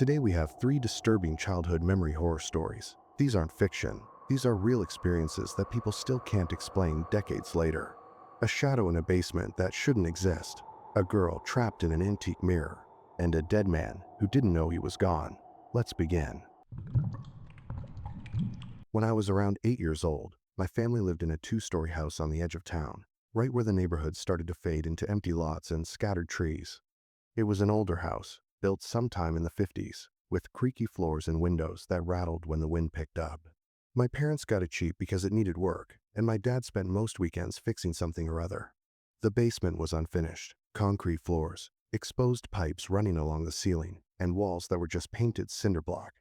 Today we have 3 disturbing childhood memory horror stories. These aren't fiction. These are real experiences that people still can't explain decades later. A shadow in a basement that shouldn't exist, a girl trapped in an antique mirror, and a dead man who didn't know he was gone. Let's begin. When I was around 8 years old, my family lived in a 2-story house on the edge of town, right where the neighborhood started to fade into empty lots and scattered trees. It was an older house, built sometime in the 50s, with creaky floors and windows that rattled when the wind picked up. My parents got it cheap because it needed work, and my dad spent most weekends fixing something or other. The basement was unfinished, concrete floors, exposed pipes running along the ceiling, and walls that were just painted cinder block.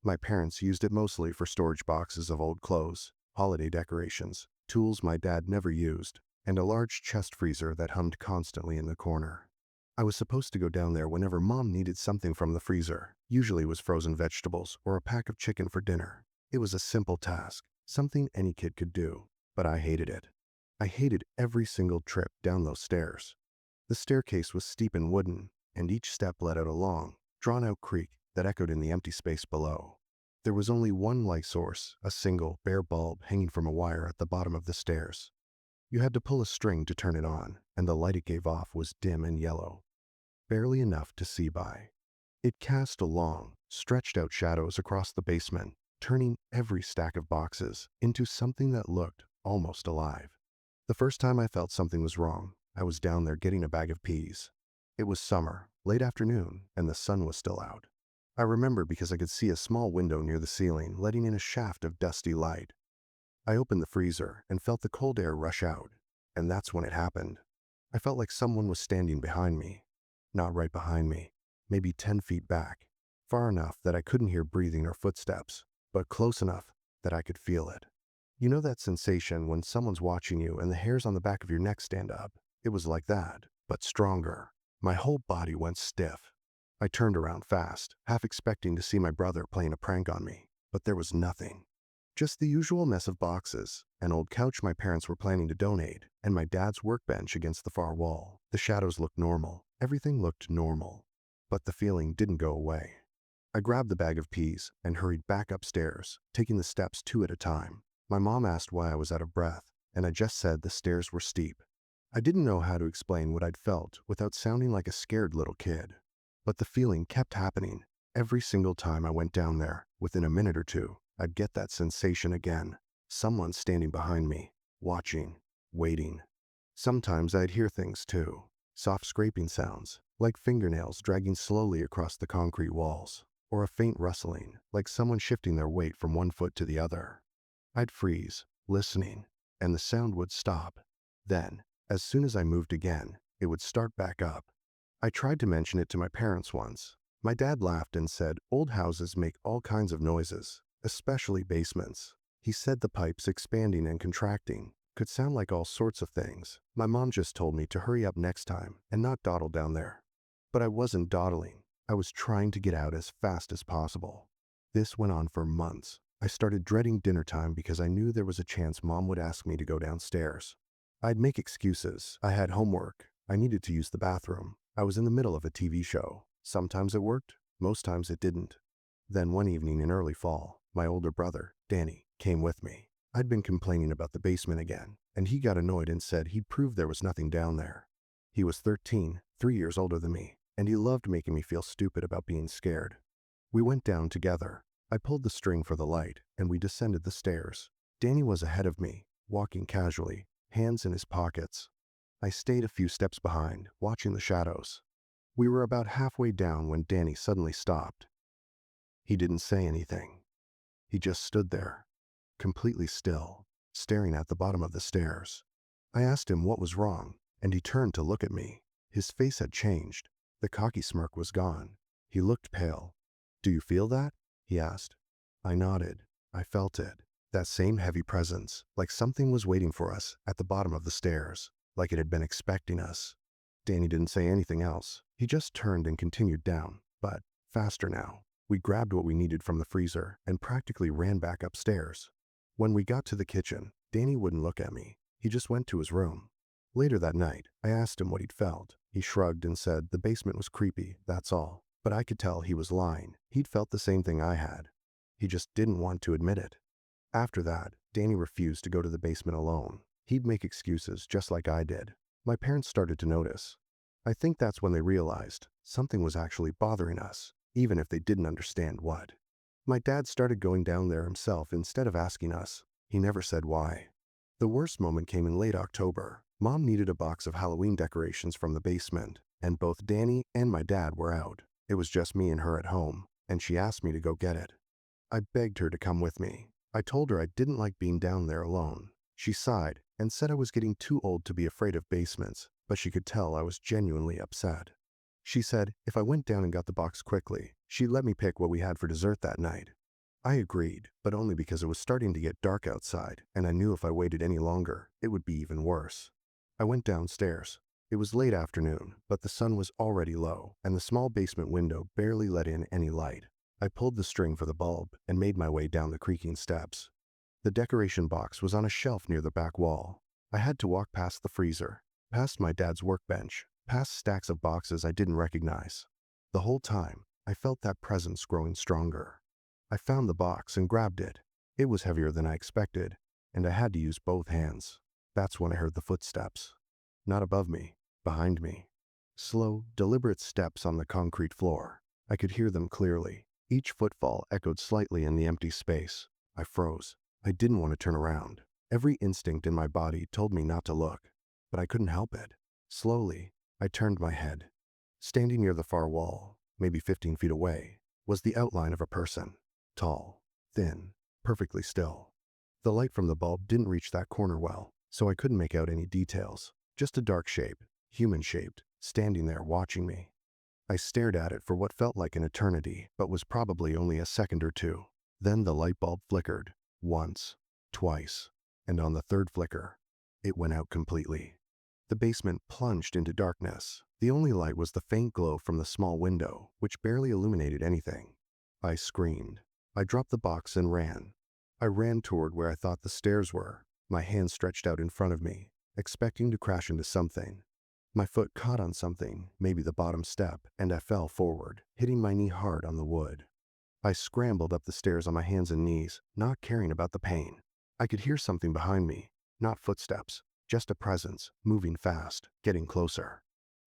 My parents used it mostly for storage boxes of old clothes, holiday decorations, tools my dad never used, and a large chest freezer that hummed constantly in the corner. I was supposed to go down there whenever Mom needed something from the freezer. Usually it was frozen vegetables or a pack of chicken for dinner. It was a simple task, something any kid could do, but I hated it. I hated every single trip down those stairs. The staircase was steep and wooden, and each step led out a long, drawn-out creak that echoed in the empty space below. There was only one light source, a single, bare bulb hanging from a wire at the bottom of the stairs. You had to pull a string to turn it on, and the light it gave off was dim and yellow, barely enough to see by. It cast long, stretched-out shadows across the basement, turning every stack of boxes into something that looked almost alive. The first time I felt something was wrong, I was down there getting a bag of peas. It was summer, late afternoon, and the sun was still out. I remember because I could see a small window near the ceiling letting in a shaft of dusty light. I opened the freezer and felt the cold air rush out, and that's when it happened. I felt like someone was standing behind me. Not right behind me, maybe 10 feet back, far enough that I couldn't hear breathing or footsteps, but close enough that I could feel it. You know that sensation when someone's watching you and the hairs on the back of your neck stand up? It was like that, but stronger. My whole body went stiff. I turned around fast, half expecting to see my brother playing a prank on me, but there was nothing. Just the usual mess of boxes, an old couch my parents were planning to donate, and my dad's workbench against the far wall. The shadows looked normal. Everything looked normal. But the feeling didn't go away. I grabbed the bag of peas and hurried back upstairs, taking the steps 2 at a time. My mom asked why I was out of breath, and I just said the stairs were steep. I didn't know how to explain what I'd felt without sounding like a scared little kid. But the feeling kept happening. Every single time I went down there, within a minute or two, I'd get that sensation again. Someone standing behind me, watching, waiting. Sometimes I'd hear things too. Soft scraping sounds, like fingernails dragging slowly across the concrete walls, or a faint rustling, like someone shifting their weight from one foot to the other. I'd freeze, listening, and the sound would stop. Then, as soon as I moved again, it would start back up. I tried to mention it to my parents once. My dad laughed and said old houses make all kinds of noises, especially basements. He said the pipes expanding and contracting could sound like all sorts of things. My mom just told me to hurry up next time and not dawdle down there. But I wasn't dawdling. I was trying to get out as fast as possible. This went on for months. I started dreading dinner time because I knew there was a chance Mom would ask me to go downstairs. I'd make excuses. I had homework. I needed to use the bathroom. I was in the middle of a TV show. Sometimes it worked, most times it didn't. Then one evening in early fall, my older brother, Danny, came with me. I'd been complaining about the basement again, and he got annoyed and said he'd prove there was nothing down there. He was 13, 3 years older than me, and he loved making me feel stupid about being scared. We went down together. I pulled the string for the light, and we descended the stairs. Danny was ahead of me, walking casually, hands in his pockets. I stayed a few steps behind, watching the shadows. We were about halfway down when Danny suddenly stopped. He didn't say anything. He just stood there, completely still, staring at the bottom of the stairs. I asked him what was wrong, and he turned to look at me. His face had changed. The cocky smirk was gone. He looked pale. "Do you feel that?" he asked. I nodded. I felt it. That same heavy presence, like something was waiting for us at the bottom of the stairs, like it had been expecting us. Danny didn't say anything else. He just turned and continued down, but faster now. We grabbed what we needed from the freezer and practically ran back upstairs. When we got to the kitchen, Danny wouldn't look at me. He just went to his room. Later that night, I asked him what he'd felt. He shrugged and said the basement was creepy, that's all. But I could tell he was lying. He'd felt the same thing I had. He just didn't want to admit it. After that, Danny refused to go to the basement alone. He'd make excuses just like I did. My parents started to notice. I think that's when they realized something was actually bothering us, even if they didn't understand what. My dad started going down there himself instead of asking us. He never said why. The worst moment came in late October. Mom needed a box of Halloween decorations from the basement, and both Danny and my dad were out. It was just me and her at home, and she asked me to go get it. I begged her to come with me. I told her I didn't like being down there alone. She sighed and said I was getting too old to be afraid of basements, but she could tell I was genuinely upset. She said if I went down and got the box quickly, she'd let me pick what we had for dessert that night. I agreed, but only because it was starting to get dark outside, and I knew if I waited any longer, it would be even worse. I went downstairs. It was late afternoon, but the sun was already low, and the small basement window barely let in any light. I pulled the string for the bulb and made my way down the creaking steps. The decoration box was on a shelf near the back wall. I had to walk past the freezer, past my dad's workbench, past stacks of boxes I didn't recognize. The whole time, I felt that presence growing stronger. I found the box and grabbed it. It was heavier than I expected, and I had to use both hands. That's when I heard the footsteps. Not above me, behind me. Slow, deliberate steps on the concrete floor. I could hear them clearly. Each footfall echoed slightly in the empty space. I froze. I didn't want to turn around. Every instinct in my body told me not to look, but I couldn't help it. Slowly, I turned my head. Standing near the far wall, maybe 15 feet away, was the outline of a person. Tall, thin, perfectly still. The light from the bulb didn't reach that corner well, so I couldn't make out any details. Just a dark shape, human-shaped, standing there watching me. I stared at it for what felt like an eternity, but was probably only a second or two. Then the light bulb flickered. Once, twice, and on the third flicker, it went out completely. The basement plunged into darkness. The only light was the faint glow from the small window, which barely illuminated anything. I screamed. I dropped the box and ran. I ran toward where I thought the stairs were, my hands stretched out in front of me, expecting to crash into something. My foot caught on something, maybe the bottom step, and I fell forward, hitting my knee hard on the wood. I scrambled up the stairs on my hands and knees, not caring about the pain. I could hear something behind me, not footsteps, just a presence, moving fast, getting closer.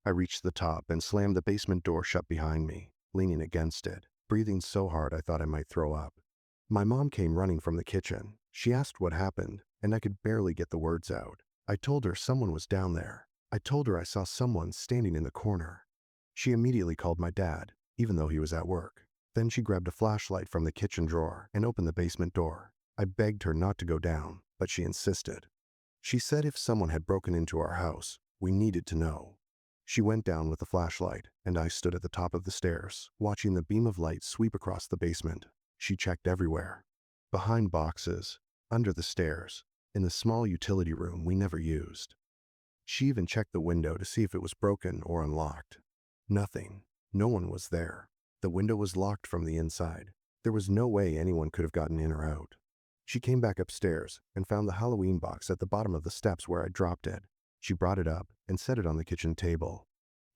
I reached the top and slammed the basement door shut behind me, leaning against it, breathing so hard I thought I might throw up. My mom came running from the kitchen. She asked what happened, and I could barely get the words out. I told her someone was down there. I told her I saw someone standing in the corner. She immediately called my dad, even though he was at work. Then she grabbed a flashlight from the kitchen drawer and opened the basement door. I begged her not to go down, but she insisted. She said if someone had broken into our house, we needed to know. She went down with the flashlight, and I stood at the top of the stairs, watching the beam of light sweep across the basement. She checked everywhere. Behind boxes, under the stairs, in the small utility room we never used. She even checked the window to see if it was broken or unlocked. Nothing. No one was there. The window was locked from the inside. There was no way anyone could have gotten in or out. She came back upstairs and found the Halloween box at the bottom of the steps where I dropped it. She brought it up and set it on the kitchen table.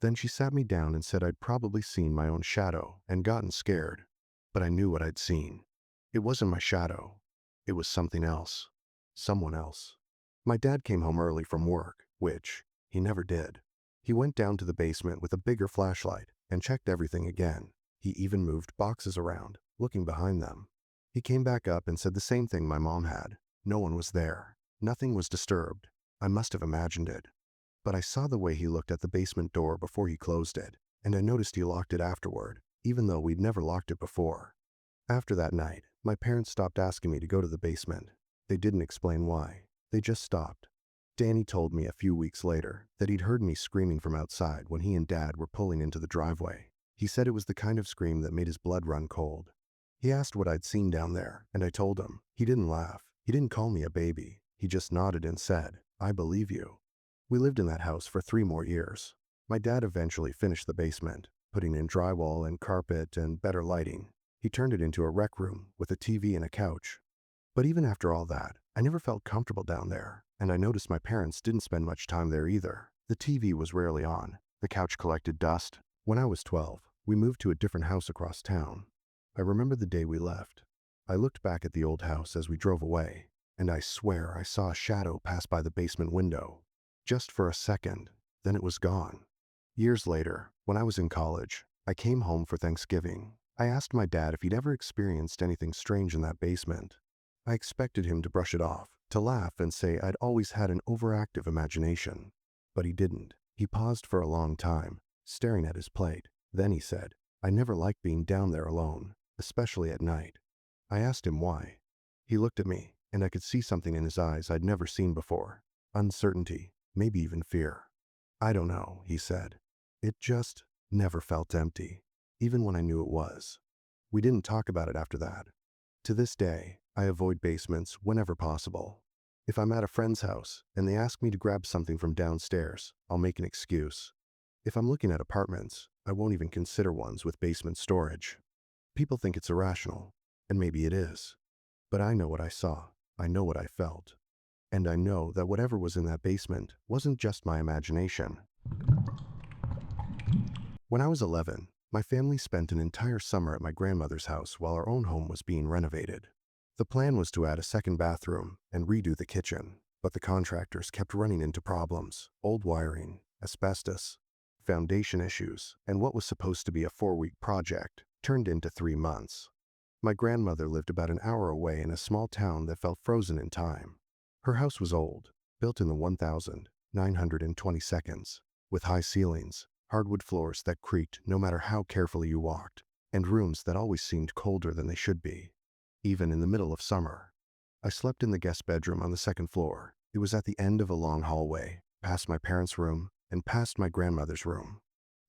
Then she sat me down and said I'd probably seen my own shadow and gotten scared. But I knew what I'd seen. It wasn't my shadow. It was something else. Someone else. My dad came home early from work, which he never did. He went down to the basement with a bigger flashlight and checked everything again. He even moved boxes around, looking behind them. He came back up and said the same thing my mom had. No one was there. Nothing was disturbed. I must have imagined it. But I saw the way he looked at the basement door before he closed it, and I noticed he locked it afterward, even though we'd never locked it before. After that night, my parents stopped asking me to go to the basement. They didn't explain why. They just stopped. Danny told me a few weeks later that he'd heard me screaming from outside when he and Dad were pulling into the driveway. He said it was the kind of scream that made his blood run cold. He asked what I'd seen down there, and I told him. He didn't laugh. He didn't call me a baby. He just nodded and said, "I believe you." We lived in that house for 3 more years. My dad eventually finished the basement, putting in drywall and carpet and better lighting. He turned it into a rec room with a TV and a couch. But even after all that, I never felt comfortable down there, and I noticed my parents didn't spend much time there either. The TV was rarely on. The couch collected dust. When I was 12, We moved to a different house across town. I remember the day we left. I looked back at the old house as we drove away, and I swear I saw a shadow pass by the basement window. Just for a second, then it was gone. Years later, when I was in college, I came home for Thanksgiving. I asked my dad if he'd ever experienced anything strange in that basement. I expected him to brush it off, to laugh and say I'd always had an overactive imagination. But he didn't. He paused for a long time, staring at his plate. Then he said, "I never liked being down there alone, especially at night." I asked him why. He looked at me, and I could see something in his eyes I'd never seen before. Uncertainty, maybe even fear. "I don't know," he said. "It just never felt empty, even when I knew it was." We didn't talk about it after that. To this day, I avoid basements whenever possible. If I'm at a friend's house and they ask me to grab something from downstairs, I'll make an excuse. If I'm looking at apartments, I won't even consider ones with basement storage. People think it's irrational, and maybe it is. But I know what I saw, I know what I felt. And I know that whatever was in that basement wasn't just my imagination. When I was 11, my family spent an entire summer at my grandmother's house while our own home was being renovated. The plan was to add a second bathroom and redo the kitchen, but the contractors kept running into problems: old wiring, asbestos, foundation issues, and what was supposed to be a 4-week project turned into 3 months. My grandmother lived about an hour away in a small town that felt frozen in time. Her house was old, built in the 1922s, with high ceilings, hardwood floors that creaked no matter how carefully you walked, and rooms that always seemed colder than they should be, even in the middle of summer. I slept in the guest bedroom on the second floor. It was at the end of a long hallway, past my parents' room and past my grandmother's room.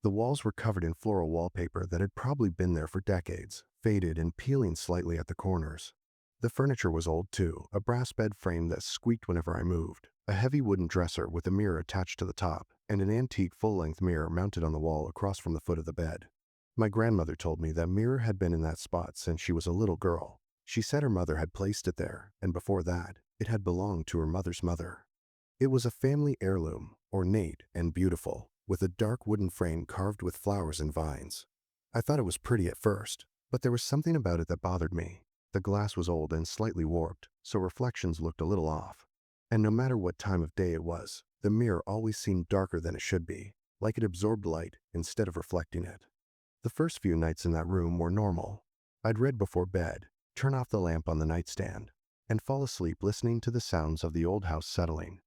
The walls were covered in floral wallpaper that had probably been there for decades, faded and peeling slightly at the corners. The furniture was old too, a brass bed frame that squeaked whenever I moved, a heavy wooden dresser with a mirror attached to the top, and an antique full-length mirror mounted on the wall across from the foot of the bed. My grandmother told me that mirror had been in that spot since she was a little girl. She said her mother had placed it there, and before that, it had belonged to her mother's mother. It was a family heirloom, ornate and beautiful, with a dark wooden frame carved with flowers and vines. I thought it was pretty at first, but there was something about it that bothered me. The glass was old and slightly warped, so reflections looked a little off. And no matter what time of day it was, the mirror always seemed darker than it should be, like it absorbed light instead of reflecting it. The first few nights in that room were normal. I'd read before bed, turn off the lamp on the nightstand, and fall asleep listening to the sounds of the old house settling.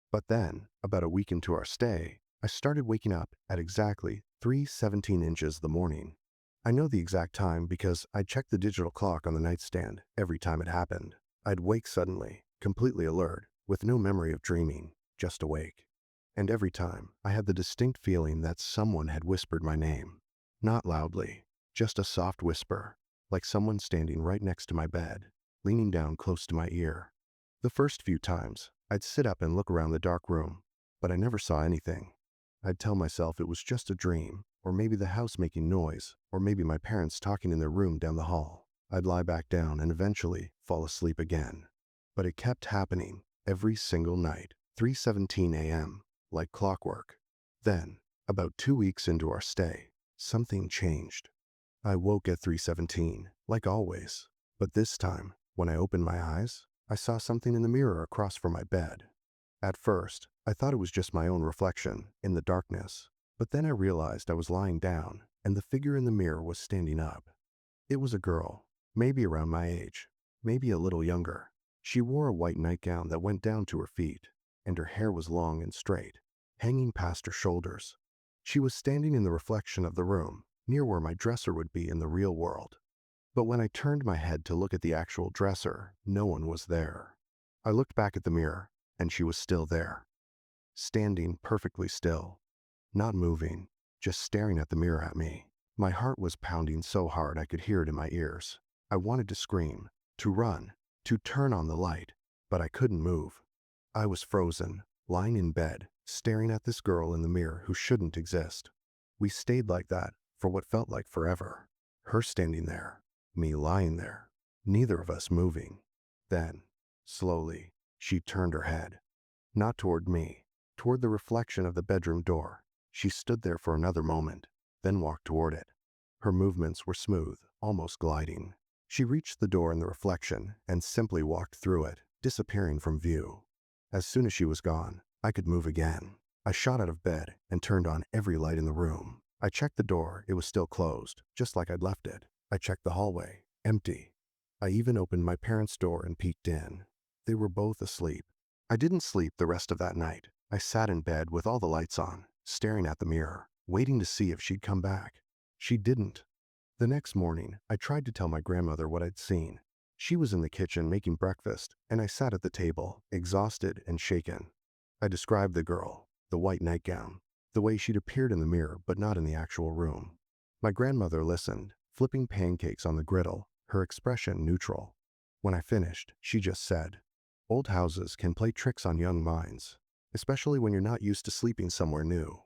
But then, about a week into our stay, I started waking up at exactly 3:17 inches the morning. I know the exact time because I'd check the digital clock on the nightstand every time it happened. I'd wake suddenly, completely alert, with no memory of dreaming, just awake. And every time, I had the distinct feeling that someone had whispered my name. Not loudly, just a soft whisper, like someone standing right next to my bed, leaning down close to my ear. The first few times, I'd sit up and look around the dark room, but I never saw anything. I'd tell myself it was just a dream, or maybe the house making noise, or maybe my parents talking in their room down the hall. I'd lie back down and eventually fall asleep again. But it kept happening every single night, 3:17 a.m., like clockwork. Then, about 2 weeks into our stay, something changed. I woke at 3:17, like always, but this time, when I opened my eyes, I saw something in the mirror across from my bed. At first, I thought it was just my own reflection in the darkness, but then I realized I was lying down, and the figure in the mirror was standing up. It was a girl, maybe around my age, maybe a little younger. She wore a white nightgown that went down to her feet, and her hair was long and straight, hanging past her shoulders. She was standing in the reflection of the room, near where my dresser would be in the real world. But when I turned my head to look at the actual dresser, no one was there. I looked back at the mirror, and she was still there, standing perfectly still, not moving, just staring at the mirror at me. My heart was pounding so hard I could hear it in my ears. I wanted to scream, to run, to turn on the light, but I couldn't move. I was frozen, lying in bed, staring at this girl in the mirror who shouldn't exist. We stayed like that for what felt like forever. Her standing there, me lying there, neither of us moving. Then, slowly, she turned her head. Not toward me, toward the reflection of the bedroom door. She stood there for another moment, then walked toward it. Her movements were smooth, almost gliding. She reached the door in the reflection and simply walked through it, disappearing from view. As soon as she was gone, I could move again. I shot out of bed and turned on every light in the room. I checked the door, it was still closed, just like I'd left it. I checked the hallway, empty. I even opened my parents' door and peeked in. They were both asleep. I didn't sleep the rest of that night. I sat in bed with all the lights on, staring at the mirror, waiting to see if she'd come back. She didn't. The next morning, I tried to tell my grandmother what I'd seen. She was in the kitchen making breakfast, and I sat at the table, exhausted and shaken. I described the girl, the white nightgown, the way she'd appeared in the mirror but not in the actual room. My grandmother listened, flipping pancakes on the griddle, her expression neutral. When I finished, she just said, "Old houses can play tricks on young minds, especially when you're not used to sleeping somewhere new."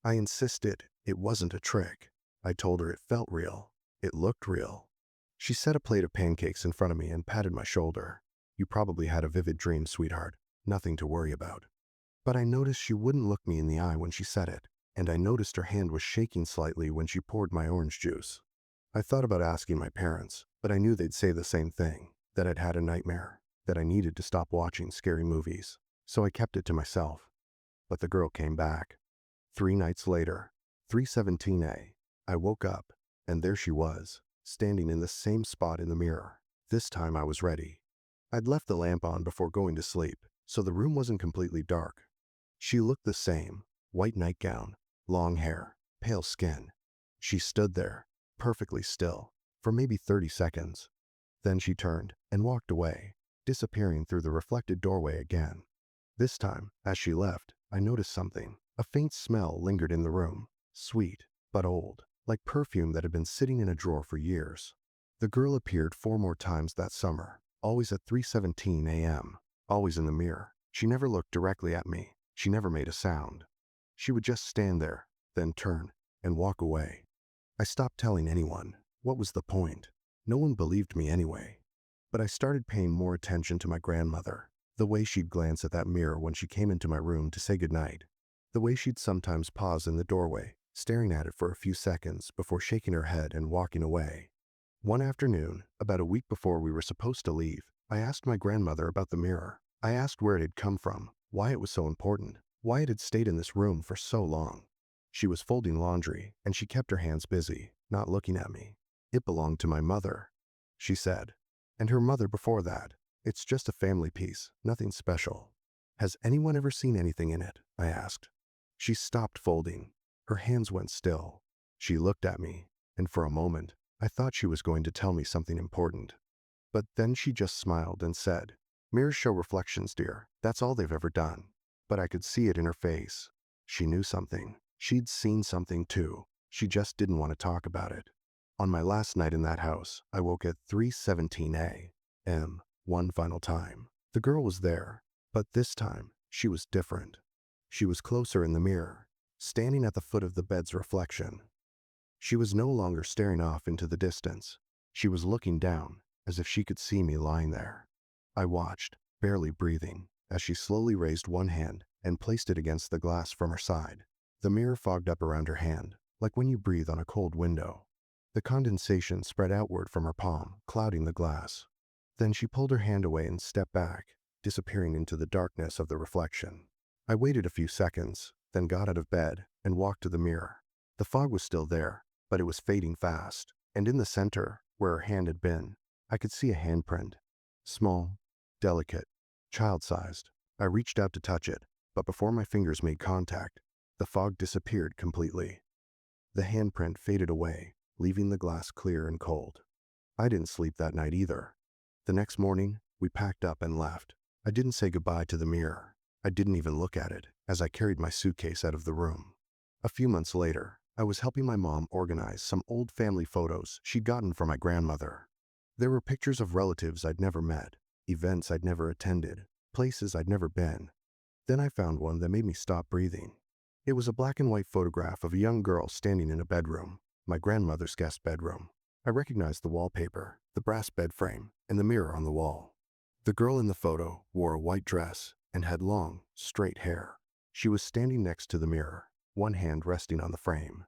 I insisted it wasn't a trick. I told her it felt real. It looked real. She set a plate of pancakes in front of me and patted my shoulder. "You probably had a vivid dream, sweetheart. Nothing to worry about." But I noticed she wouldn't look me in the eye when she said it, and I noticed her hand was shaking slightly when she poured my orange juice. I thought about asking my parents, but I knew they'd say the same thing, that I'd had a nightmare, that I needed to stop watching scary movies. So I kept it to myself. But the girl came back. 3 nights later, 3:17 a.m., I woke up, and there she was, standing in the same spot in the mirror. This time I was ready. I'd left the lamp on before going to sleep, so the room wasn't completely dark. She looked the same, white nightgown, long hair, pale skin. She stood there, perfectly still, for maybe 30 seconds. Then she turned and walked away, disappearing through the reflected doorway again. This time, as she left, I noticed something. A faint smell lingered in the room, sweet, but old, like perfume that had been sitting in a drawer for years. The girl appeared 4 more times that summer, always at 3:17 a.m., always in the mirror. She never looked directly at me. She never made a sound. She would just stand there, then turn and walk away. I stopped telling anyone. What was the point? No one believed me anyway. But I started paying more attention to my grandmother, the way she'd glance at that mirror when she came into my room to say goodnight, the way she'd sometimes pause in the doorway, staring at it for a few seconds before shaking her head and walking away. One afternoon, about a week before we were supposed to leave, I asked my grandmother about the mirror. I asked where it had come from, why it was so important, why it had stayed in this room for so long. She was folding laundry, and she kept her hands busy, not looking at me. "It belonged to my mother," she said. "And her mother before that. It's just a family piece, nothing special." "Has anyone ever seen anything in it?" I asked. She stopped folding. Her hands went still. She looked at me, and for a moment, I thought she was going to tell me something important. But then she just smiled and said, "Mirrors show reflections, dear. That's all they've ever done." But I could see it in her face. She knew something. She'd seen something too. She just didn't want to talk about it. On my last night in that house, I woke at 3:17 a.m. one final time. The girl was there, but this time, she was different. She was closer in the mirror, standing at the foot of the bed's reflection. She was no longer staring off into the distance. She was looking down, as if she could see me lying there. I watched, barely breathing, as she slowly raised one hand and placed it against the glass from her side. The mirror fogged up around her hand, like when you breathe on a cold window. The condensation spread outward from her palm, clouding the glass. Then she pulled her hand away and stepped back, disappearing into the darkness of the reflection. I waited a few seconds, then got out of bed and walked to the mirror. The fog was still there, but it was fading fast, and in the center, where her hand had been, I could see a handprint. Small, delicate, child-sized. I reached out to touch it, but before my fingers made contact, the fog disappeared completely. The handprint faded away, leaving the glass clear and cold. I didn't sleep that night either. The next morning, we packed up and left. I didn't say goodbye to the mirror. I didn't even look at it as I carried my suitcase out of the room. A few months later, I was helping my mom organize some old family photos she'd gotten from my grandmother. There were pictures of relatives I'd never met, events I'd never attended, places I'd never been. Then I found one that made me stop breathing. It was a black and white photograph of a young girl standing in a bedroom, my grandmother's guest bedroom. I recognized the wallpaper, the brass bed frame, and the mirror on the wall. The girl in the photo wore a white dress and had long, straight hair. She was standing next to the mirror, one hand resting on the frame.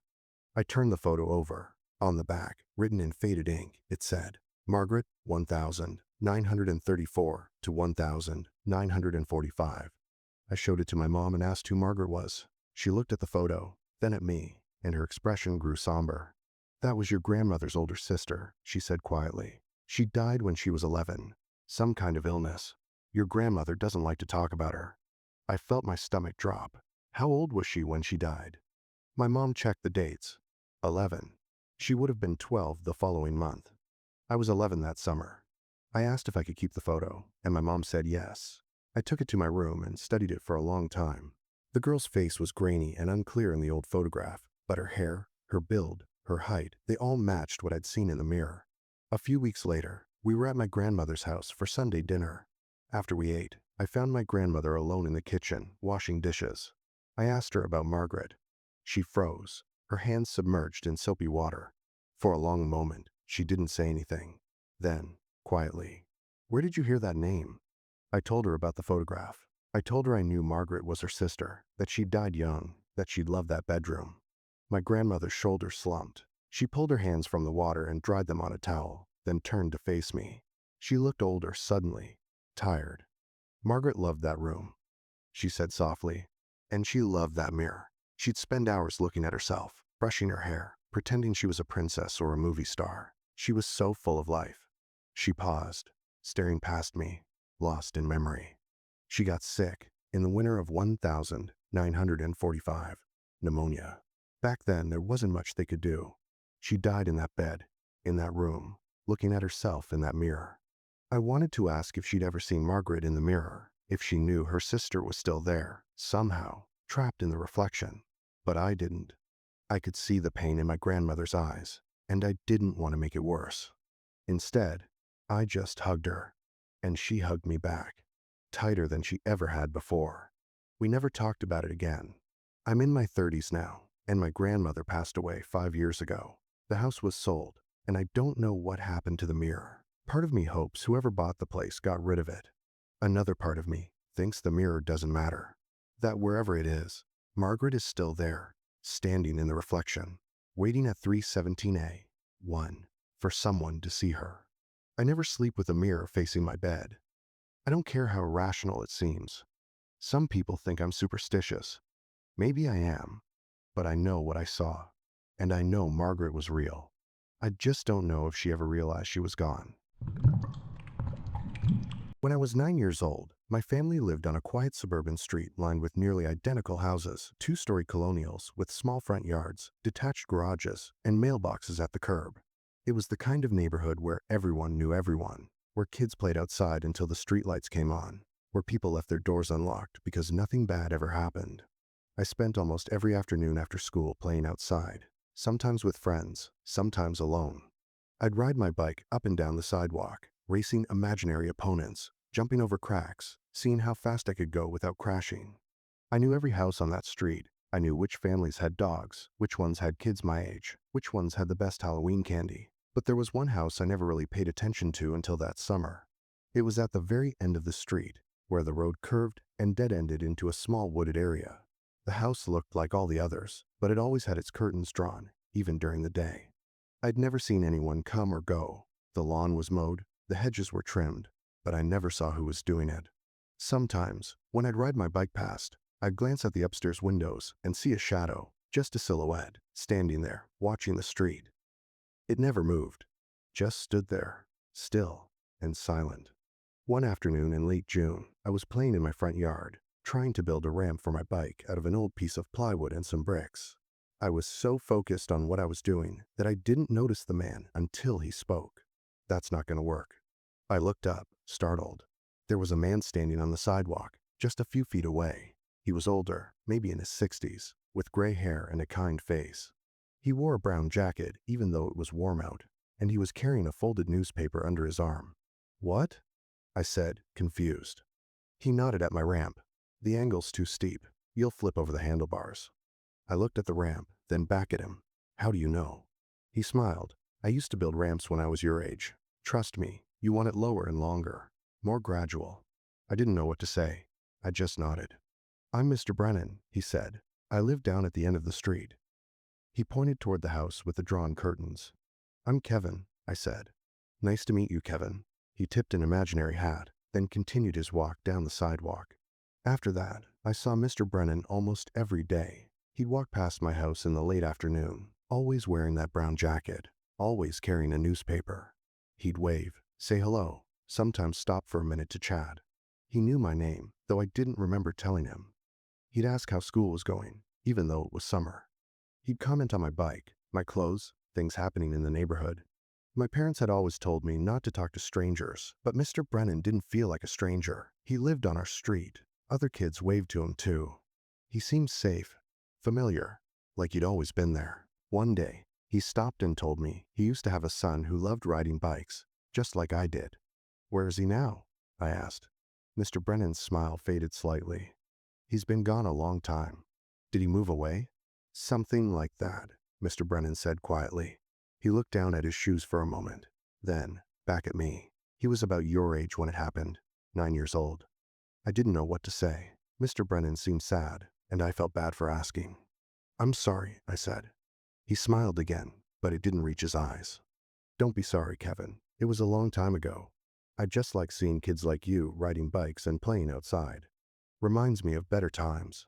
I turned the photo over. On the back, written in faded ink, it said, Margaret, 1934 to 1945. I showed it to my mom and asked who Margaret was. She looked at the photo, then at me, and her expression grew somber. That was your grandmother's older sister, she said quietly. She died when she was 11. Some kind of illness. Your grandmother doesn't like to talk about her. I felt my stomach drop. How old was she when she died? My mom checked the dates. 11. She would have been 12 the following month. I was 11 that summer. I asked if I could keep the photo, and my mom said yes. I took it to my room and studied it for a long time. The girl's face was grainy and unclear in the old photograph, but her hair, her build, her height, they all matched what I'd seen in the mirror. A few weeks later, we were at my grandmother's house for Sunday dinner. After we ate, I found my grandmother alone in the kitchen, washing dishes. I asked her about Margaret. She froze, her hands submerged in soapy water. For a long moment, she didn't say anything. Then, quietly, "Where did you hear that name?" I told her about the photograph. I told her I knew Margaret was her sister, that she'd died young, that she'd loved that bedroom. My grandmother's shoulders slumped. She pulled her hands from the water and dried them on a towel, then turned to face me. She looked older suddenly, tired. Margaret loved that room, she said softly, and she loved that mirror. She'd spend hours looking at herself, brushing her hair, pretending she was a princess or a movie star. She was so full of life. She paused, staring past me, lost in memory. She got sick in the winter of 1945, pneumonia. Back then, there wasn't much they could do. She died in that bed, in that room, looking at herself in that mirror. I wanted to ask if she'd ever seen Margaret in the mirror, if she knew her sister was still there, somehow, trapped in the reflection. But I didn't. I could see the pain in my grandmother's eyes, and I didn't want to make it worse. Instead, I just hugged her, and she hugged me back, tighter than she ever had before. We never talked about it again. I'm in my 30s now, and my grandmother passed away 5 years ago. The house was sold, and I don't know what happened to the mirror. Part of me hopes whoever bought the place got rid of it. Another part of me thinks the mirror doesn't matter. That wherever it is, Margaret is still there, standing in the reflection, waiting at 317A, 1, for someone to see her. I never sleep with a mirror facing my bed. I don't care how irrational it seems. Some people think I'm superstitious. Maybe I am, but I know what I saw, and I know Margaret was real. I just don't know if she ever realized she was gone. When I was 9 years old, my family lived on a quiet suburban street lined with nearly identical houses, two-story colonials with small front yards, detached garages, and mailboxes at the curb. It was the kind of neighborhood where everyone knew everyone, where kids played outside until the streetlights came on, where people left their doors unlocked because nothing bad ever happened. I spent almost every afternoon after school playing outside, sometimes with friends, sometimes alone. I'd ride my bike up and down the sidewalk, racing imaginary opponents, jumping over cracks, seeing how fast I could go without crashing. I knew every house on that street. I knew which families had dogs, which ones had kids my age, which ones had the best Halloween candy. But there was one house I never really paid attention to until that summer. It was at the very end of the street, where the road curved and dead-ended into a small wooded area. The house looked like all the others, but it always had its curtains drawn, even during the day. I'd never seen anyone come or go. The lawn was mowed, the hedges were trimmed, but I never saw who was doing it. Sometimes, when I'd ride my bike past, I'd glance at the upstairs windows and see a shadow, just a silhouette, standing there, watching the street. It never moved, just stood there, still and silent. One afternoon in late June, I was playing in my front yard, trying to build a ramp for my bike out of an old piece of plywood and some bricks. I was so focused on what I was doing that I didn't notice the man until he spoke. "That's not going to work." I looked up, startled. There was a man standing on the sidewalk, just a few feet away. He was older, maybe in his 60s, with gray hair and a kind face. He wore a brown jacket, even though it was warm out, and he was carrying a folded newspaper under his arm. "What?" I said, confused. He nodded at my ramp. "The angle's too steep. You'll flip over the handlebars." I looked at the ramp, then back at him. "How do you know?" He smiled. "I used to build ramps when I was your age. Trust me, you want it lower and longer, more gradual." I didn't know what to say. I just nodded. "I'm Mr. Brennan," he said. "I live down at the end of the street." He pointed toward the house with the drawn curtains. "I'm Kevin," I said. "Nice to meet you, Kevin." He tipped an imaginary hat, then continued his walk down the sidewalk. After that, I saw Mr. Brennan almost every day. He'd walk past my house in the late afternoon, always wearing that brown jacket, always carrying a newspaper. He'd wave, say hello, sometimes stop for a minute to chat. He knew my name, though I didn't remember telling him. He'd ask how school was going, even though it was summer. He'd comment on my bike, my clothes, things happening in the neighborhood. My parents had always told me not to talk to strangers, but Mr. Brennan didn't feel like a stranger. He lived on our street. Other kids waved to him too. He seemed safe, familiar, like he'd always been there. One day, he stopped and told me he used to have a son who loved riding bikes, just like I did. "Where is he now?" I asked. Mr. Brennan's smile faded slightly. "He's been gone a long time." "Did he move away?" "Something like that," Mr. Brennan said quietly. He looked down at his shoes for a moment, then back at me. "He was about your age when it happened, 9 years old." I didn't know what to say. Mr. Brennan seemed sad, and I felt bad for asking. "I'm sorry," I said. He smiled again, but it didn't reach his eyes. "Don't be sorry, Kevin. It was a long time ago. I just like seeing kids like you riding bikes and playing outside. Reminds me of better times."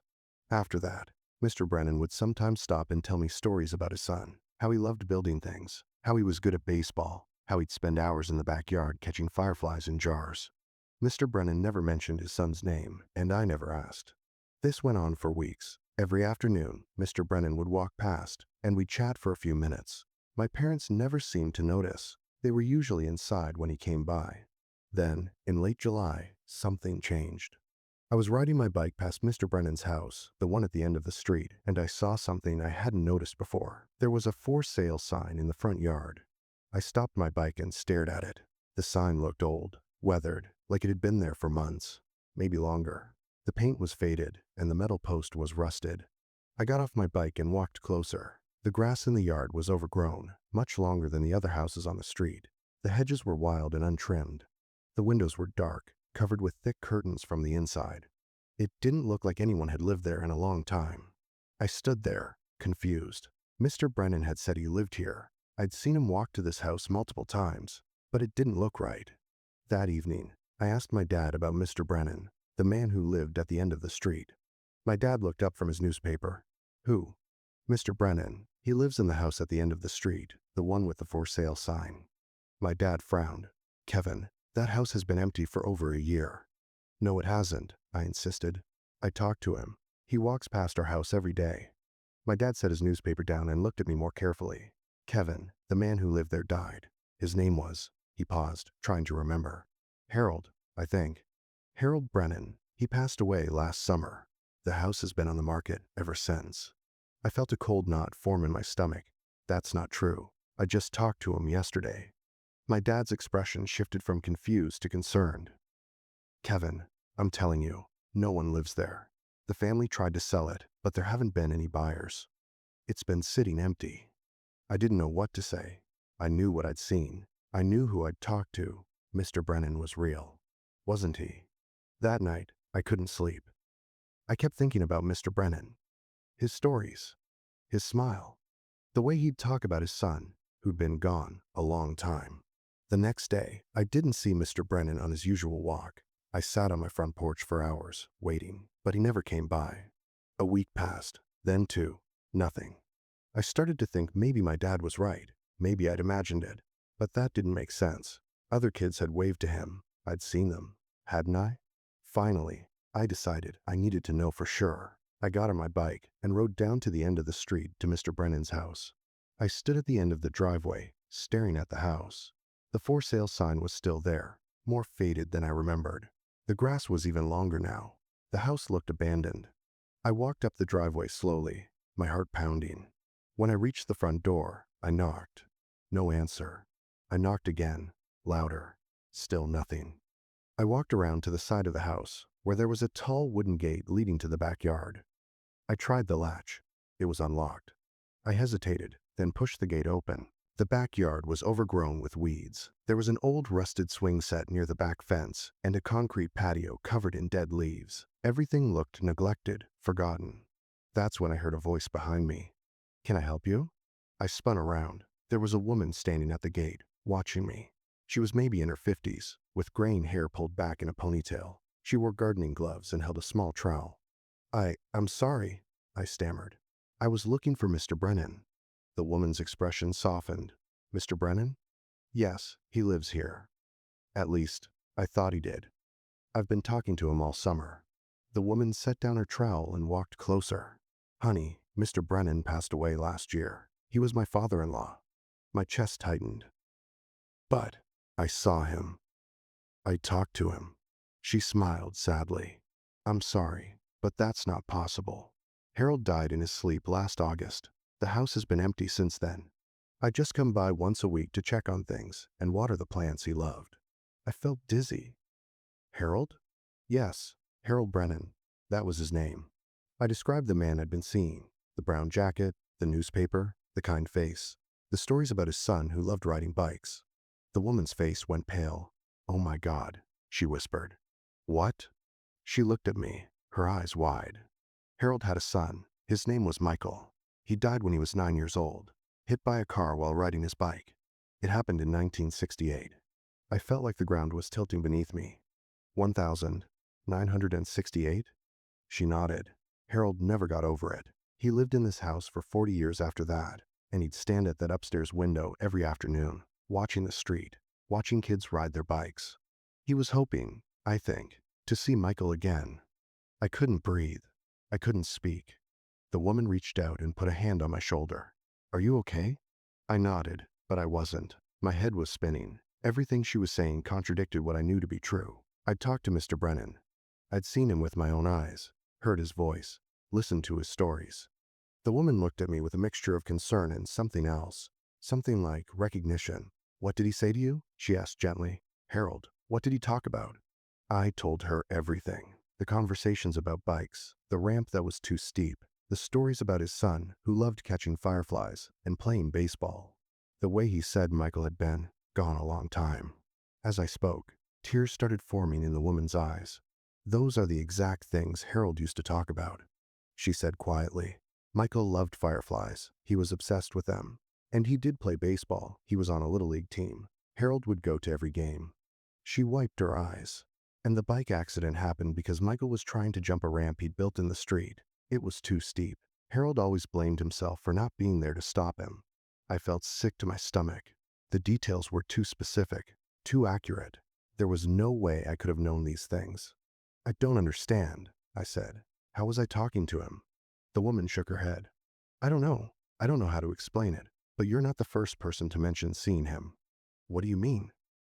After that, Mr. Brennan would sometimes stop and tell me stories about his son, how he loved building things, how he was good at baseball, how he'd spend hours in the backyard catching fireflies in jars. Mr. Brennan never mentioned his son's name, and I never asked. This went on for weeks. Every afternoon, Mr. Brennan would walk past, and we'd chat for a few minutes. My parents never seemed to notice. They were usually inside when he came by. Then, in late July, something changed. I was riding my bike past Mr. Brennan's house, the one at the end of the street, and I saw something I hadn't noticed before. There was a "for sale" sign in the front yard. I stopped my bike and stared at it. The sign looked old, weathered, like it had been there for months, maybe longer. The paint was faded, and the metal post was rusted. I got off my bike and walked closer. The grass in the yard was overgrown, much longer than the other houses on the street. The hedges were wild and untrimmed. The windows were dark, covered with thick curtains from the inside. It didn't look like anyone had lived there in a long time. I stood there, confused. Mr. Brennan had said he lived here. I'd seen him walk to this house multiple times, but it didn't look right. That evening, I asked my dad about Mr. Brennan, the man who lived at the end of the street. My dad looked up from his newspaper. "Who?" "Mr. Brennan. He lives in the house at the end of the street, the one with the "for sale" sign." My dad frowned. "Kevin, that house has been empty for over a year." "No, it hasn't," I insisted. "I talked to him. He walks past our house every day." My dad set his newspaper down and looked at me more carefully. "Kevin, the man who lived there died. His name was—" He paused, trying to remember. "Harold, I think. Harold Brennan. He passed away last summer. The house has been on the market ever since." I felt a cold knot form in my stomach. That's not true. I just talked to him yesterday. My dad's expression shifted from confused to concerned. "Kevin, I'm telling you, no one lives there. The family tried to sell it, but there haven't been any buyers. It's been sitting empty." I didn't know what to say. I knew what I'd seen. I knew who I'd talked to. Mr. Brennan was real, wasn't he? That night, I couldn't sleep. I kept thinking about Mr. Brennan, his stories, his smile, the way he'd talk about his son, who'd been gone a long time. The next day, I didn't see Mr. Brennan on his usual walk. I sat on my front porch for hours, waiting, but he never came by. A week passed, then two, nothing. I started to think maybe my dad was right. Maybe I'd imagined it, but that didn't make sense. Other kids had waved to him. I'd seen them, hadn't I? Finally, I decided I needed to know for sure. I got on my bike and rode down to the end of the street to Mr. Brennan's house. I stood at the end of the driveway, staring at the house. The "for sale" sign was still there, more faded than I remembered. The grass was even longer now. The house looked abandoned. I walked up the driveway slowly, my heart pounding. When I reached the front door, I knocked. No answer. I knocked again, louder. Still nothing. I walked around to the side of the house, where there was a tall wooden gate leading to the backyard. I tried the latch. It was unlocked. I hesitated, then pushed the gate open. The backyard was overgrown with weeds. There was an old rusted swing set near the back fence, and a concrete patio covered in dead leaves. Everything looked neglected, forgotten. That's when I heard a voice behind me. Can I help you? I spun around. There was a woman standing at the gate, watching me. She was maybe in her 50s, with graying hair pulled back in a ponytail. She wore gardening gloves and held a small trowel. I'm sorry, I stammered. I was looking for Mr. Brennan. The woman's expression softened. Mr. Brennan? Yes, he lives here. At least, I thought he did. I've been talking to him all summer. The woman set down her trowel and walked closer. Honey, Mr. Brennan passed away last year. He was my father-in-law. My chest tightened. But I saw him. I talked to him. She smiled sadly. I'm sorry, but that's not possible. Harold died in his sleep last August. The house has been empty since then. I just come by once a week to check on things and water the plants he loved. I felt dizzy. Harold? Yes, Harold Brennan. That was his name. I described the man I'd been seeing. The brown jacket, the newspaper, the kind face. The stories about his son who loved riding bikes. The woman's face went pale. Oh my God, she whispered. What? She looked at me, her eyes wide. Harold had a son. His name was Michael. He died when he was 9 years old, hit by a car while riding his bike. It happened in 1968. I felt like the ground was tilting beneath me. 1968? She nodded. Harold never got over it. He lived in this house for 40 years after that, and he'd stand at that upstairs window every afternoon, watching the street, watching kids ride their bikes. He was hoping, I think, to see Michael again. I couldn't breathe. I couldn't speak. The woman reached out and put a hand on my shoulder. Are you okay? I nodded, but I wasn't. My head was spinning. Everything she was saying contradicted what I knew to be true. I'd talked to Mr. Brennan. I'd seen him with my own eyes, heard his voice, listened to his stories. The woman looked at me with a mixture of concern and something else, something like recognition. What did he say to you? She asked gently. Harold, what did he talk about? I told her everything. The conversations about bikes, the ramp that was too steep, the stories about his son who loved catching fireflies and playing baseball. The way he said Michael had been gone a long time. As I spoke, tears started forming in the woman's eyes. Those are the exact things Harold used to talk about, she said quietly. Michael loved fireflies. He was obsessed with them. And he did play baseball. He was on a little league team. Harold would go to every game. She wiped her eyes. And the bike accident happened because Michael was trying to jump a ramp he'd built in the street. It was too steep. Harold always blamed himself for not being there to stop him. I felt sick to my stomach. The details were too specific, too accurate. There was no way I could have known these things. I don't understand, I said. How was I talking to him? The woman shook her head. I don't know. I don't know how to explain it, but you're not the first person to mention seeing him. What do you mean?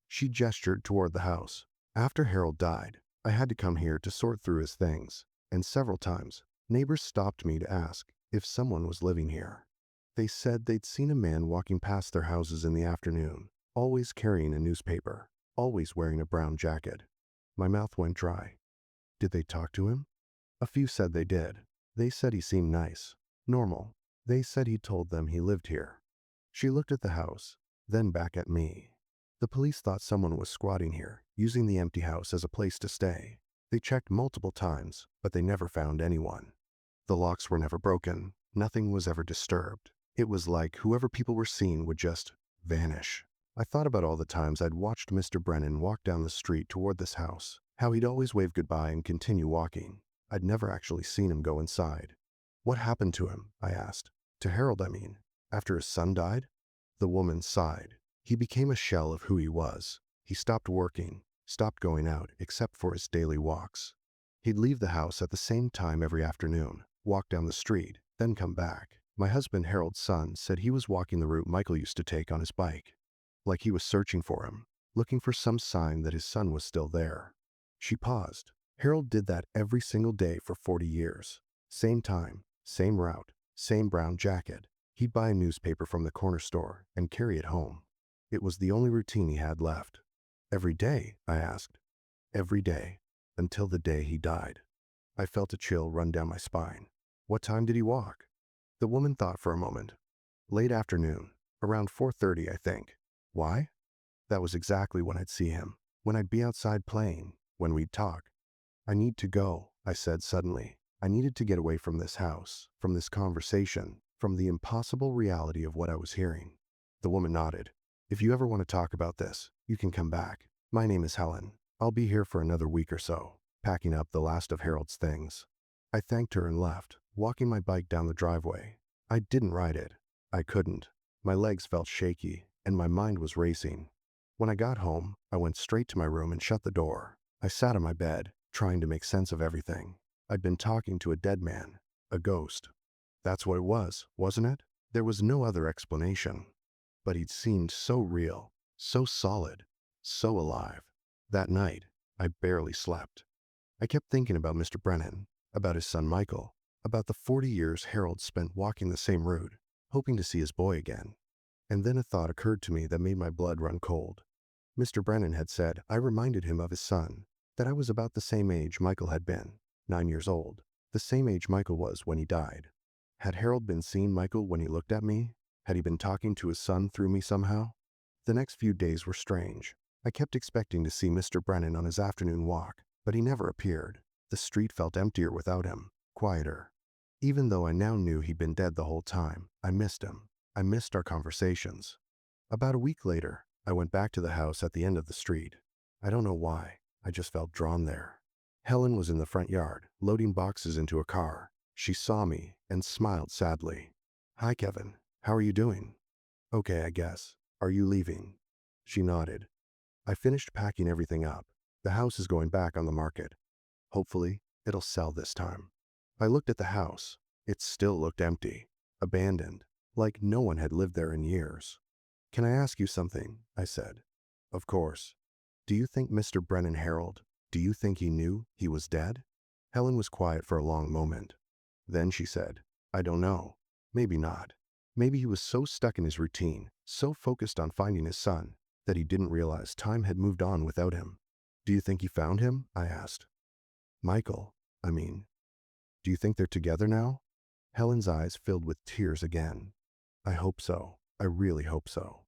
She gestured toward the house. After Harold died, I had to come here to sort through his things, and several times, neighbors stopped me to ask if someone was living here. They said they'd seen a man walking past their houses in the afternoon, always carrying a newspaper, always wearing a brown jacket. My mouth went dry. Did they talk to him? A few said they did. They said he seemed nice, normal. They said he told them he lived here. She looked at the house, then back at me. The police thought someone was squatting here, using the empty house as a place to stay. They checked multiple times, but they never found anyone. The locks were never broken. Nothing was ever disturbed. It was like whoever people were seeing would just vanish. I thought about all the times I'd watched Mr. Brennan walk down the street toward this house, how he'd always wave goodbye and continue walking. I'd never actually seen him go inside. What happened to him? I asked. To Harold, I mean. After his son died? The woman sighed. He became a shell of who he was. He stopped working, stopped going out except for his daily walks. He'd leave the house at the same time every afternoon, walk down the street, then come back. My husband Harold's son said he was walking the route Michael used to take on his bike. Like he was searching for him, looking for some sign that his son was still there. She paused. Harold did that every single day for 40 years. Same time, same route, same brown jacket. He'd buy a newspaper from the corner store and carry it home. It was the only routine he had left. Every day, I asked. Every day, until the day he died. I felt a chill run down my spine. What time did he walk? The woman thought for a moment. Late afternoon, around 4:30, I think. Why? That was exactly when I'd see him, when I'd be outside playing, when we'd talk. I need to go, I said suddenly. I needed to get away from this house, from this conversation, from the impossible reality of what I was hearing. The woman nodded. "If you ever want to talk about this, you can come back. My name is Helen. I'll be here for another week or so, packing up the last of Harold's things." I thanked her and left, walking my bike down the driveway. I didn't ride it. I couldn't. My legs felt shaky, and my mind was racing. When I got home, I went straight to my room and shut the door. I sat on my bed, trying to make sense of everything. I'd been talking to a dead man, a ghost. That's what it was, wasn't it? There was no other explanation. But he'd seemed so real, so solid, so alive. That night, I barely slept. I kept thinking about Mr. Brennan, about his son Michael, about the 40 years Harold spent walking the same route, hoping to see his boy again. And then a thought occurred to me that made my blood run cold. Mr. Brennan had said I reminded him of his son, that I was about the same age Michael had been, 9 years old, the same age Michael was when he died. Had Harold been seeing Michael when he looked at me? Had he been talking to his son through me somehow? The next few days were strange. I kept expecting to see Mr. Brennan on his afternoon walk, but he never appeared. The street felt emptier without him, quieter. Even though I now knew he'd been dead the whole time, I missed him. I missed our conversations. About a week later, I went back to the house at the end of the street. I don't know why, I just felt drawn there. Helen was in the front yard, loading boxes into a car. She saw me and smiled sadly. "Hi, Kevin. How are you doing?" "Okay, I guess. Are you leaving?" She nodded. "I finished packing everything up. The house is going back on the market. Hopefully, it'll sell this time." I looked at the house. It still looked empty, abandoned, like no one had lived there in years. "Can I ask you something?" I said. "Of course. Do you think Mr. Brennan Harold, do you think he knew he was dead?" Helen was quiet for a long moment. Then she said, "I don't know. Maybe not. Maybe he was so stuck in his routine, so focused on finding his son, that he didn't realize time had moved on without him." "Do you think he found him?" I asked. "Michael, I mean. Do you think they're together now?" Helen's eyes filled with tears again. "I hope so. I really hope so."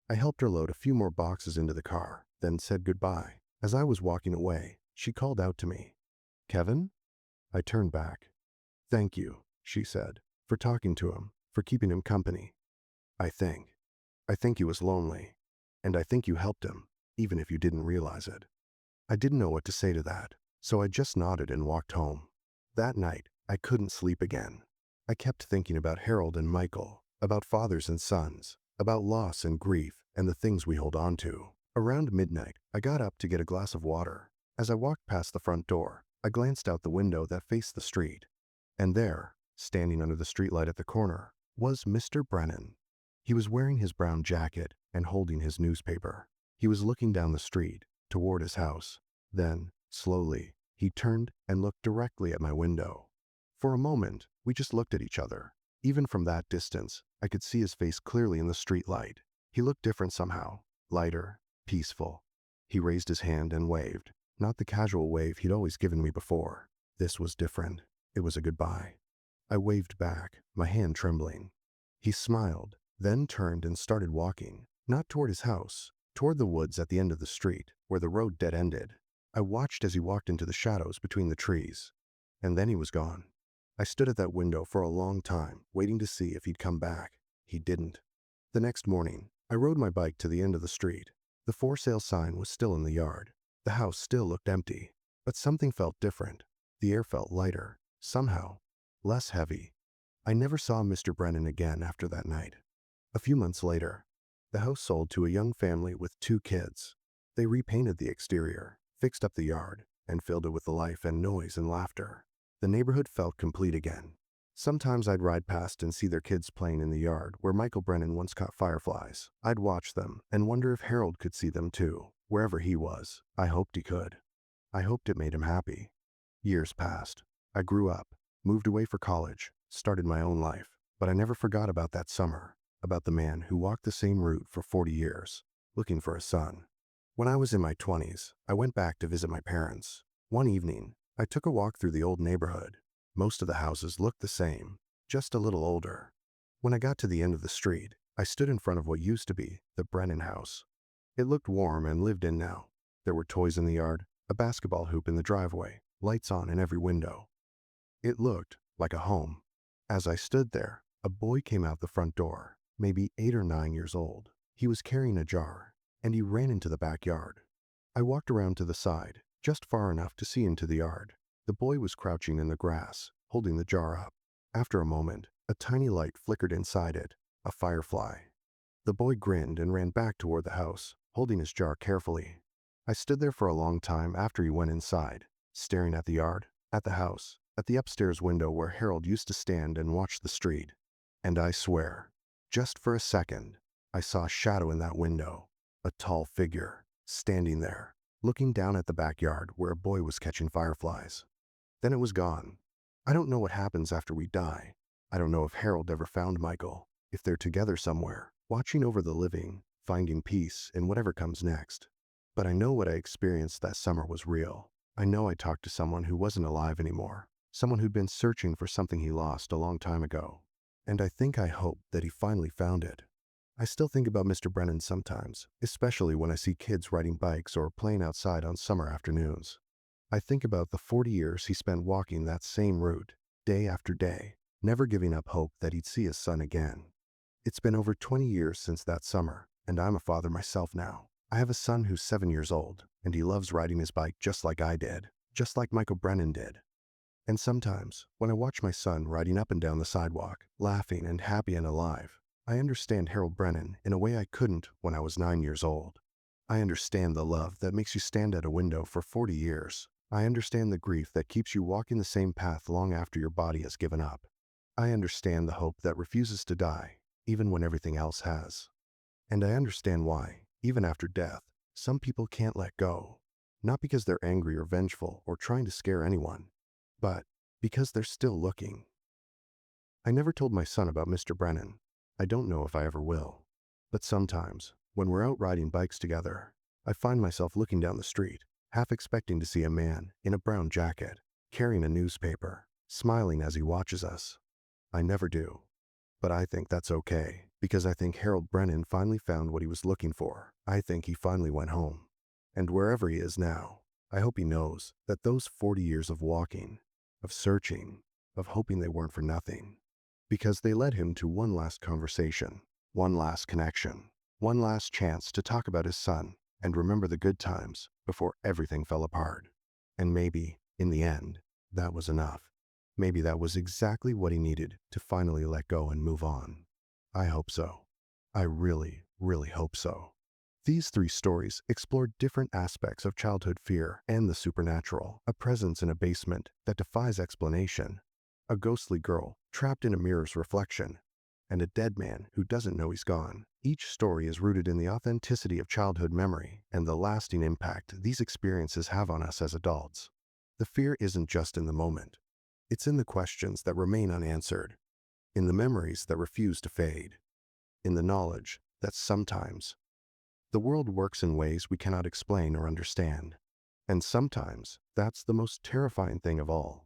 I helped her load a few more boxes into the car, then said goodbye. As I was walking away, she called out to me, "Kevin?" I turned back. "Thank you," she said, "for talking to him, for keeping him company. I think he was lonely, and I think you helped him, even if you didn't realize it." I didn't know what to say to that, so I just nodded and walked home. That night, I couldn't sleep again. I kept thinking about Harold and Michael, about fathers and sons, about loss and grief and the things we hold on to. Around midnight, I got up to get a glass of water. As I walked past the front door, I glanced out the window that faced the street. And there, standing under the streetlight at the corner, was Mr. Brennan. He was wearing his brown jacket and holding his newspaper. He was looking down the street, toward his house. Then, slowly, he turned and looked directly at my window. For a moment, we just looked at each other. Even from that distance, I could see his face clearly in the streetlight. He looked different somehow, lighter, peaceful. He raised his hand and waved, not the casual wave he'd always given me before. This was different. It was a goodbye. I waved back, my hand trembling. He smiled, then turned and started walking, not toward his house, toward the woods at the end of the street, where the road dead-ended. I watched as he walked into the shadows between the trees. And then he was gone. I stood at that window for a long time, waiting to see if he'd come back. He didn't. The next morning, I rode my bike to the end of the street. The for sale sign was still in the yard. The house still looked empty, but something felt different. The air felt lighter, somehow, less heavy. I never saw Mr. Brennan again after that night. A few months later, the house sold to a young family with 2 kids. They repainted the exterior, fixed up the yard, and filled it with life and noise and laughter. The neighborhood felt complete again. Sometimes I'd ride past and see their kids playing in the yard where Michael Brennan once caught fireflies. I'd watch them and wonder if Harold could see them too, wherever he was. I hoped he could. I hoped it made him happy. Years passed. I grew up, moved away for college, started my own life, but I never forgot about that summer, about the man who walked the same route for 40 years, looking for a son. When I was in my 20s, I went back to visit my parents. One evening, I took a walk through the old neighborhood. Most of the houses looked the same, just a little older. When I got to the end of the street, I stood in front of what used to be the Brennan house. It looked warm and lived in now. There were toys in the yard, a basketball hoop in the driveway, lights on in every window. It looked like a home. As I stood there, A boy came out the front door, maybe 8 or 9 years old. He was carrying a jar, and he ran into the backyard. I walked around to the side, just far enough to see into the yard. The boy was crouching in the grass, holding the jar up. After a moment, a tiny light flickered inside it, a firefly. The boy grinned and ran back toward the house, holding his jar carefully. I stood there for a long time after he went inside, staring at the yard, at the house, at the upstairs window where Harold used to stand and watch the street. And I swear, just for a second, I saw a shadow in that window, a tall figure, standing there, looking down at the backyard where a boy was catching fireflies. Then it was gone. I don't know what happens after we die. I don't know if Harold ever found Michael, if they're together somewhere, watching over the living, finding peace in whatever comes next. But I know what I experienced that summer was real. I know I talked to someone who wasn't alive anymore, someone who'd been searching for something he lost a long time ago. And I hope that he finally found it. I still think about Mr. Brennan sometimes, especially when I see kids riding bikes or playing outside on summer afternoons. I think about the 40 years he spent walking that same route, day after day, never giving up hope that he'd see his son again. It's been over 20 years since that summer, and I'm a father myself now. I have a son who's 7 years old, and he loves riding his bike just like I did, just like Michael Brennan did. And sometimes, when I watch my son riding up and down the sidewalk, laughing and happy and alive, I understand Harold Brennan in a way I couldn't when I was 9 years old. I understand the love that makes you stand at a window for 40 years. I understand the grief that keeps you walking the same path long after your body has given up. I understand the hope that refuses to die, even when everything else has. And I understand why, even after death, some people can't let go. Not because they're angry or vengeful or trying to scare anyone, but because they're still looking. I never told my son about Mr. Brennan. I don't know if I ever will. But sometimes, when we're out riding bikes together, I find myself looking down the street, half expecting to see a man in a brown jacket, carrying a newspaper, smiling as he watches us. I never do. But I think that's okay, because I think Harold Brennan finally found what he was looking for. I think he finally went home. And wherever he is now, I hope he knows that those 40 years of walking, of searching, of hoping they weren't for nothing, because they led him to one last conversation, one last connection, one last chance to talk about his son and remember the good times before everything fell apart. And maybe, in the end, that was enough. Maybe that was exactly what he needed to finally let go and move on. I hope so. I really, really hope so. These 3 stories explore different aspects of childhood fear and the supernatural, a presence in a basement that defies explanation, a ghostly girl trapped in a mirror's reflection, and a dead man who doesn't know he's gone. Each story is rooted in the authenticity of childhood memory and the lasting impact these experiences have on us as adults. The fear isn't just in the moment. It's in the questions that remain unanswered, in the memories that refuse to fade, in the knowledge that sometimes the world works in ways we cannot explain or understand. And sometimes that's the most terrifying thing of all.